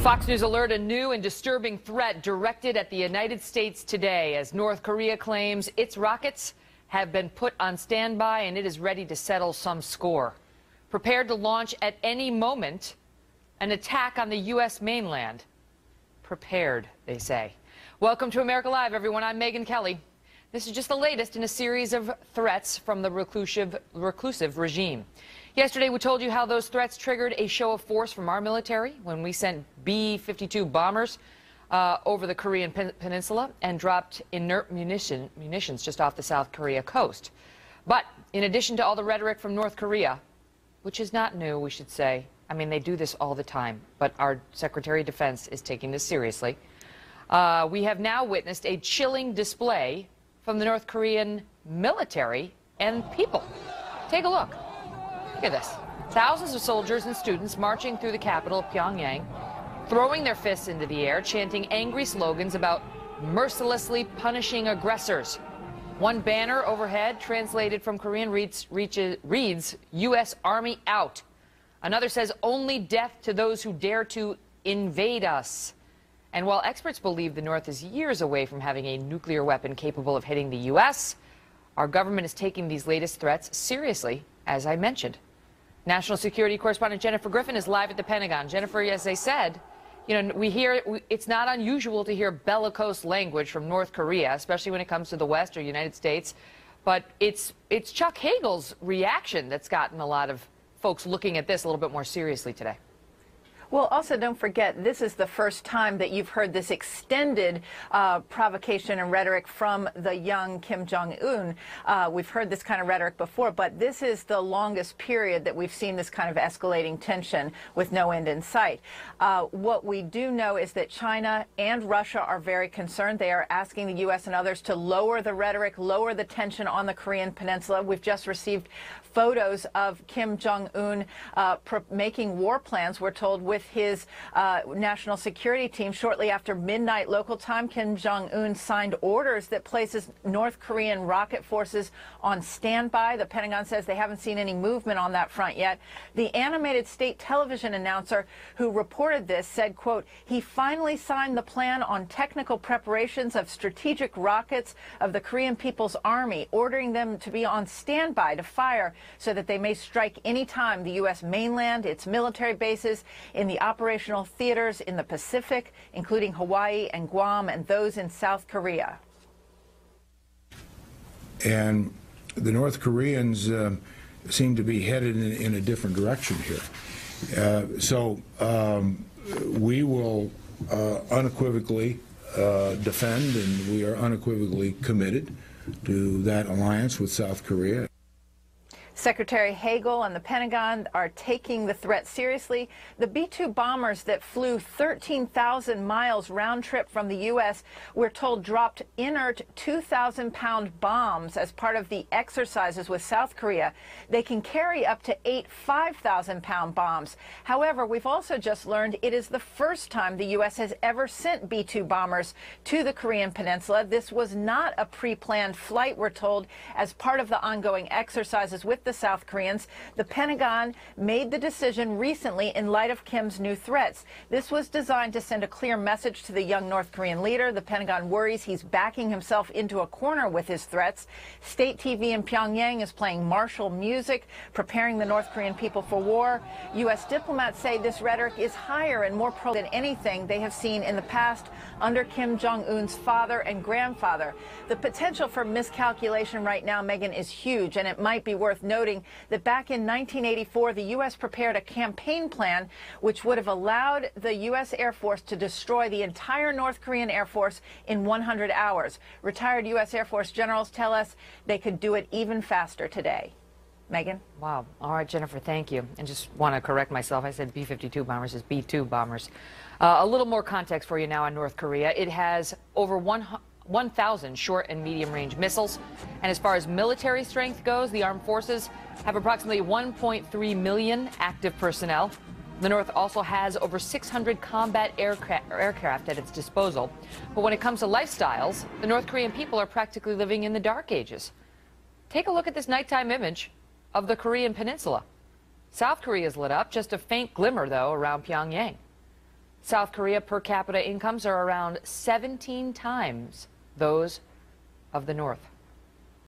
Fox News alert: a new and disturbing threat directed at the United States today as North Korea claims its rockets have been put on standby and it is ready to settle some score. Prepared to launch at any moment an attack on the U.S. mainland. Prepared, they say. Welcome to America Live, everyone. I'm Megyn Kelly. This is just the latest in a series of threats from the reclusive regime. Yesterday, we told you how those threats triggered a show of force from our military when we sent B-52 bombers over the Korean peninsula and dropped inert munitions just off the South Korea coast. But in addition to all the rhetoric from North Korea, which is not new, we should say, I mean, they do this all the time, but our Secretary of Defense is taking this seriously. We have now witnessed a chilling display from the North Korean military and people. Take a look. Look at this. Thousands of soldiers and students marching through the capital of Pyongyang, throwing their fists into the air, chanting angry slogans about mercilessly punishing aggressors. One banner overhead, translated from Korean, reads, U.S. Army out. Another says, only death to those who dare to invade us. And while experts believe the North is years away from having a nuclear weapon capable of hitting the U.S., our government is taking these latest threats seriously, as I mentioned. National Security Correspondent Jennifer Griffin is live at the Pentagon. Jennifer, as I said, you know, it's not unusual to hear bellicose language from North Korea, especially when it comes to the West or United States. But it's Chuck Hagel's reaction that's gotten a lot of folks looking at this a little bit more seriously today. Well, also, don't forget, this is the first time that you've heard this extended provocation and rhetoric from the young Kim Jong-un. We've heard this kind of rhetoric before, but this is the longest period that we've seen this kind of escalating tension with no end in sight. What we do know is that China and Russia are very concerned. They are asking the U.S. and others to lower the rhetoric, lower the tension on the Korean peninsula. We've just received photos of Kim Jong-un making war plans, we're told, with his national security team. Shortly after midnight local time, Kim Jong-un signed orders that places North Korean rocket forces on standby. The Pentagon says they haven't seen any movement on that front yet. The animated state television announcer who reported this said, quote, he finally signed the plan on technical preparations of strategic rockets of the Korean People's Army, ordering them to be on standby to fire so that they may strike any time the U.S. mainland, its military bases, in the operational theaters in the Pacific, including Hawaii and Guam, and those in South Korea. And the North Koreans seem to be headed in a different direction here. We will unequivocally defend, and we are unequivocally committed to that alliance with South Korea. Secretary Hagel and the Pentagon are taking the threat seriously. The B-2 bombers that flew 13,000 miles round trip from the U.S., we're told, dropped inert 2,000-pound bombs as part of the exercises with South Korea. They can carry up to 8 5,000-pound bombs. However, we've also just learned it is the first time the U.S. has ever sent B-2 bombers to the Korean peninsula. This was not a pre-planned flight, we're told, as part of the ongoing exercises with the South Koreans. The Pentagon made the decision recently in light of Kim's new threats. This was designed to send a clear message to the young North Korean leader. The Pentagon worries he's backing himself into a corner with his threats. State TV in Pyongyang is playing martial music, preparing the North Korean people for war. U.S. diplomats say this rhetoric is higher and more pro than anything they have seen in the past under Kim Jong-un's father and grandfather. The potential for miscalculation right now, Megyn, is huge, and it might be worth noting that back in 1984, the U.S. prepared a campaign plan which would have allowed the U.S. Air Force to destroy the entire North Korean Air Force in 100 hours. Retired U.S. Air Force generals tell us they could do it even faster today. Megyn? Wow. All right, Jennifer, thank you. And just want to correct myself. I said B-52 bombers. It's B-2 bombers. A little more context for you now on North Korea. It has over 1,000 short and medium-range missiles. And as far as military strength goes, the armed forces have approximately 1.3 million active personnel. The North also has over 600 combat aircraft at its disposal. But when it comes to lifestyles, the North Korean people are practically living in the dark ages. Take a look at this nighttime image of the Korean peninsula. South Korea is lit up, just a faint glimmer, though, around Pyongyang. South Korea per capita incomes are around 17 times those of the North.